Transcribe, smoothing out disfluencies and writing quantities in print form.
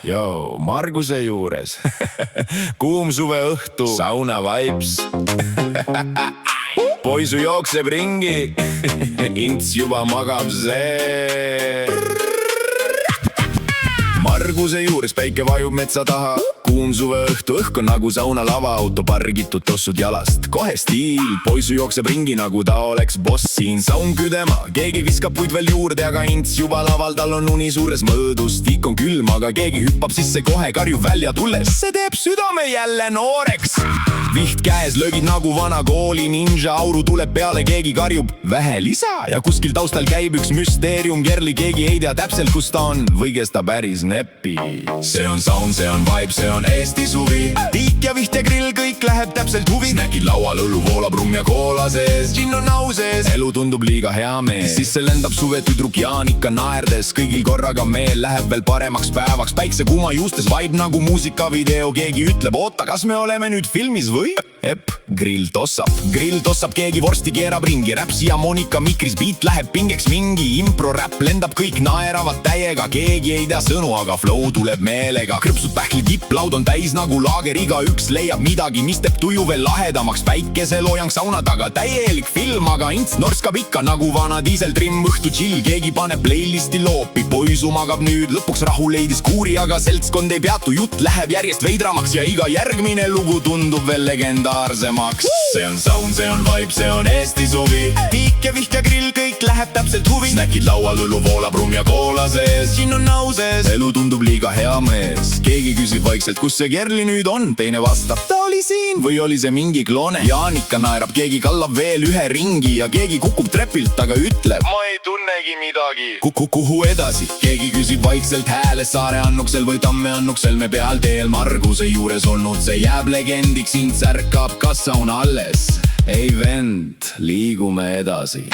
Joo, Marguse juures kuum suveõhtu, sauna vibes poisu jookseb ringi ints juba magab see. Marguse juures päike vajub metsa taha, kuum suveõhtu, õhk on nagu saunalava, auto pargitud tossud jalast, kohe stiil, poisu jookseb ringi nagu ta oleks boss siin. Saun küdema, keegi viskab puid veel juurde, aga ints juba laval, tal on uni suures mõõdus, tiik on külm, aga keegi hüppab sisse kohe, karjub välja tulles, see teeb südame jälle nooreks. Viht käes, löögid nagu vana kooli ninja, auru tuleb peale, keegi karjub vähe lisa ja kuskil taustal käib üks müsteerium, Kerli, keegi ei tea täpselt, kus ta on või kes ta päris nepi. See on saun, see on vibe, see on Eesti suvi, tiik ja viht ja grill, kõik läheb täpselt huvi. Snäkid laual, õllu voolab, rumm ja koola sees, džinn on au sees, elu tundub liiga hea mees. Sisse lendab suvetüdruk Jaanika naerdes, kõigil korraga meel läheb veel paremaks päevaks, päiksekuuma juustes vibe nagu muusikavideo, keegi ütleb, oota, kas me oleme nüüd filmis või? Epp, grill tossab, keegi vorsti keerab ringi, räpsi ja Monika mikris, beat läheb pingeks, mingi impro-räpp lendab, kõik naeravad täiega, keegi ei tea sõnu, aga flow tuleb meelega. Krõpsud pähkli tipplaud on täis nagu laager, igaüks leiab midagi, mis teeb tuju veel lahedamaks, päikeseloojang sauna taga, täielik film, aga ints norskab ikka nagu vana diiseltrimm, õhtu chill, keegi paneb playlisti loopi, poisu magab nüüd, lõpuks rahu leidis kuuri, aga seltskond ei peatu, jutt läheb järjest veidramaks ja iga järgmine lugu tundub veel legendaarsemaks. See on saun, see on vibe, see on Eesti suvi, tiik ja viht ja grill, kõik läheb täpselt huvi. Snäkid laual, õllu voolab, rumm ja koola sees, džinn on au sees, elu tundub liiga hea mees. Keegi küsib vaikselt, kus see Kerli nüüd on, teine vastab, ta oli siin või oli see mingi kloone. Jaanika naerab, keegi kallab veel ühe ringi ja keegi kukub trepilt, aga ütleb, ma ei tunnegi midagi. Kuhu edasi, keegi küsib vaikselt hääles, Saare Annuksel või Tamme Annuksel me peal teel Marguse juures olnud, see jääb legendiks, ints ärkab, kas saun alles? Ei vend, liigume edasi.